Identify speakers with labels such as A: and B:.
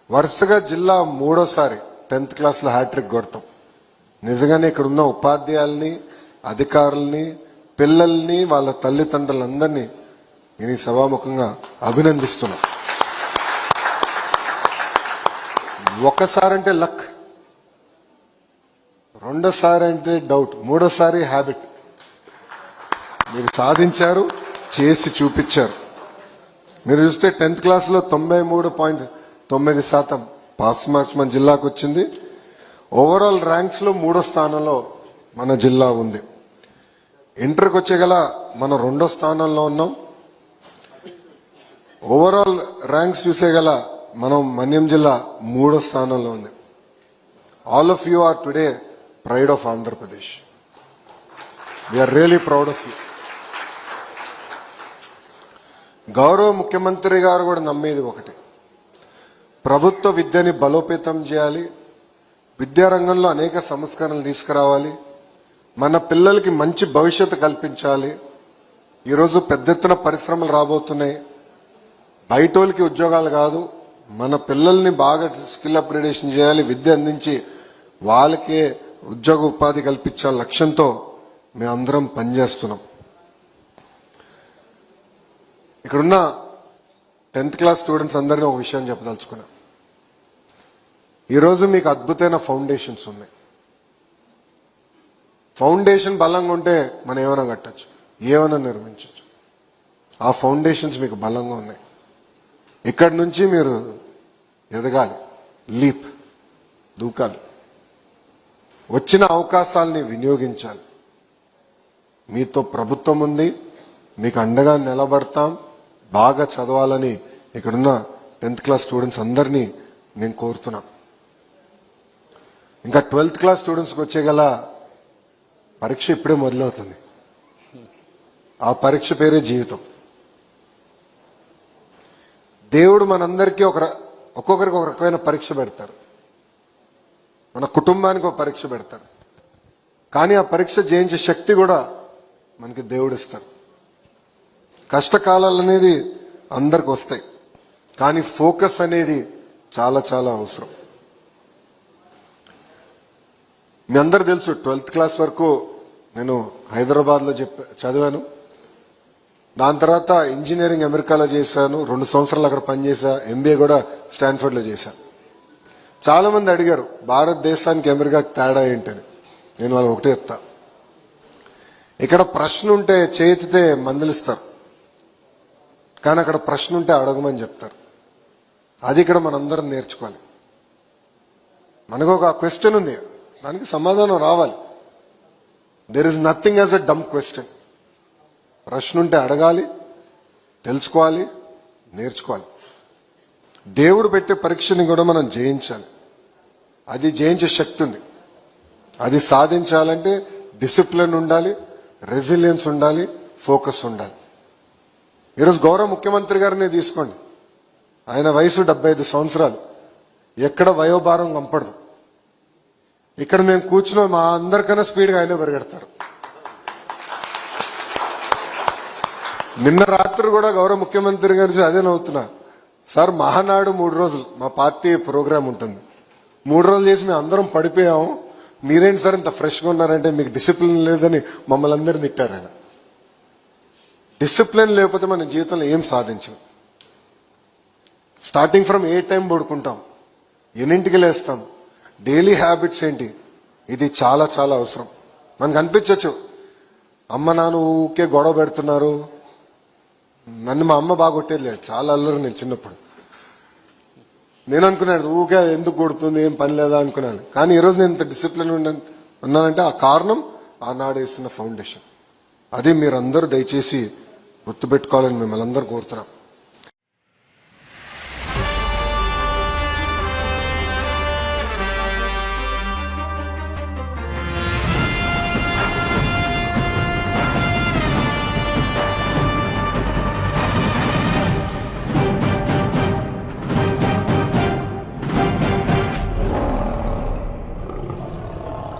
A: వరుసగా జిల్లా మూడోసారి 10th క్లాస్లో హ్యాట్రిక్ కొడతాం. నిజంగానే ఇక్కడ ఉన్న ఉపాధ్యాయుల్ని, అధికారుల్ని, పిల్లల్ని, వాళ్ళ తల్లిదండ్రులందరినీ నేను ఈ సభాముఖంగా అభినందిస్తున్నా. ఒక్కసారి అంటే లక్, రెండోసారి అంటే డౌట్, మూడోసారి హ్యాబిట్. మీరు సాధించారు, చేసి చూపించారు. మీరు చూస్తే 10th క్లాస్లో 93.9% పాస్ మార్క్స్ మన జిల్లాకు వచ్చింది. ఓవరాల్ ర్యాంక్స్ లో 3వ స్థానంలో మన జిల్లా ఉంది. ఇంటర్కి వచ్చేగల మనం 2వ స్థానంలో ఉన్నాం. ఓవరాల్ ర్యాంక్స్ చూసేగల మనం మన్యం జిల్లా 3వ స్థానంలో ఉంది. All of you are today pride of Andhra Pradesh. We are really proud of you. గౌరవ ముఖ్యమంత్రి గారు కూడా నమ్మేది ఒకటి, ప్రభుత్వ విద్యని బలోపేతం చేయాలి, విద్యారంగంలో అనేక సంస్కరణలు తీసుకురావాలి, మన పిల్లలకి మంచి భవిష్యత్తు కల్పించాలి. ఈరోజు పెద్ద ఎత్తున పరిశ్రమలు రాబోతున్నాయి. బయటోళ్ళకి ఉద్యోగాలు కాదు, మన పిల్లల్ని బాగా స్కిల్ అప్గ్రేడేషన్ చేయాలి, విద్య అందించి వాళ్ళకే ఉద్యోగ ఉపాధి కల్పించాలి లక్ష్యంతో మేమందరం పనిచేస్తున్నాం. ఇక్కడున్న 10th క్లాస్ స్టూడెంట్స్ అందరినీ ఒక విషయం చెప్పదలుచుకున్నా. ఈరోజు మీకు అద్భుతమైన ఫౌండేషన్స్ ఉన్నాయి. ఫౌండేషన్ బలంగా ఉంటే మనం ఏమైనా కట్టచ్చు, ఏమైనా నిర్మించవచ్చు. ఆ ఫౌండేషన్స్ మీకు బలంగా ఉన్నాయి. ఇక్కడి నుంచి మీరు ఎదగాలి, లీప్ దూకాలి, వచ్చిన అవకాశాలని వినియోగించాలి. మీతో ప్రభుత్వం ఉంది, మీకు అండగా నిలబడతాం. బాగా చదవాలని ఇక్కడున్న 10th క్లాస్ స్టూడెంట్స్ అందరినీ నేను కోరుతున్నా. ఇంకా 12th క్లాస్ స్టూడెంట్స్కి వచ్చేగల పరీక్ష ఇప్పుడే మొదలవుతుంది. ఆ పరీక్ష పేరే జీవితం. దేవుడు మనందరికీ ఒక్కొక్కరికి ఒక రకమైన పరీక్ష పెడతారు. మన కుటుంబానికి ఒక పరీక్ష పెడతారు. కానీ ఆ పరీక్ష జయించే శక్తి కూడా మనకి దేవుడు ఇస్తారు. కష్టకాలాలు అనేది అందరికి వస్తాయి, కానీ ఫోకస్ అనేది చాలా చాలా అవసరం. మీ అందరు తెలుసు, 12th క్లాస్ వరకు నేను హైదరాబాద్లో చదివాను. దాని తర్వాత ఇంజనీరింగ్ అమెరికాలో చేశాను, 2 సంవత్సరాలు అక్కడ పనిచేశా. MBA కూడా స్టాన్ఫర్డ్లో చేశాను. చాలా మంది అడిగారు భారతదేశానికి అమెరికాకి తేడా ఏంటని. నేను వాళ్ళు ఒకటే చెప్తా, ఇక్కడ ప్రశ్న ఉంటే చేతితే మందలిస్తారు, కానీ అక్కడ ప్రశ్న ఉంటే అడగమని చెప్తారు. అది ఇక్కడ మనందరం నేర్చుకోవాలి. మనకు ఒక క్వశ్చన్ ఉంది, దానికి సమాధానం రావాలి. There is nothing as a dumb question. ప్రశ్న ఉంటే అడగాలి, తెలుసుకోవాలి, నేర్చుకోవాలి. దేవుడు పెట్టే పరీక్షని కూడా మనం జయించాలి. అది జయించే శక్తి ఉంది. అది సాధించాలంటే డిసిప్లిన్ ఉండాలి, రెసిలియన్స్ ఉండాలి, ఫోకస్ ఉండాలి. ఈరోజు గౌరవ ముఖ్యమంత్రి గారిని తీసుకోండి, ఆయన వయసు 75 సంవత్సరాలు. ఎక్కడ వయోభారం కంపడదు. ఇక్కడ మేము కూర్చున్న మా అందరికన్నా స్పీడ్గా ఆయన పరిగెడతారు. నిన్న రాత్రి కూడా గౌరవ ముఖ్యమంత్రి గారి అదే నవ్వుతున్నా, సార్ మహానాడు 3 రోజులు మా పార్టీ ప్రోగ్రాం ఉంటుంది, 3 రోజులు చేసి మేము అందరం పడిపోయాము, మీరేంటి సార్ ఇంత ఫ్రెష్గా ఉన్నారంటే మీకు డిసిప్లిన్ లేదని మమ్మల్ని అందరినీ తిట్టారు ఆయన. డిసిప్లిన్ లేకపోతే మన జీవితంలో ఏం సాధించం. స్టార్టింగ్ ఫ్రమ్ ఏ టైం పడుకుంటాం, ఎన్నింటికి లేస్తాం, డైలీ హ్యాబిట్స్ ఏంటి, ఇది చాలా చాలా అవసరం. మనకు అనిపించవచ్చు అమ్మ నాన్న ఊకే గొడవ పెడుతున్నారు. నన్ను మా అమ్మ బాగా కొట్టేది లేదు, చాలా అల్లరు నేను చిన్నప్పుడు. నేను అనుకున్నాను ఊకే ఎందుకు కొడుతుంది, ఏం పని లేదా అనుకున్నాను. కానీ ఈరోజు నేను ఇంత డిసిప్లిన్ ఉన్నానంటే ఆ కారణం ఆనాడు వేసిన ఫౌండేషన్. అది మీరందరూ దయచేసి గుర్తుపెట్టుకోవాలని మిమ్మల్ని అందరూ కోరుతున్నాం.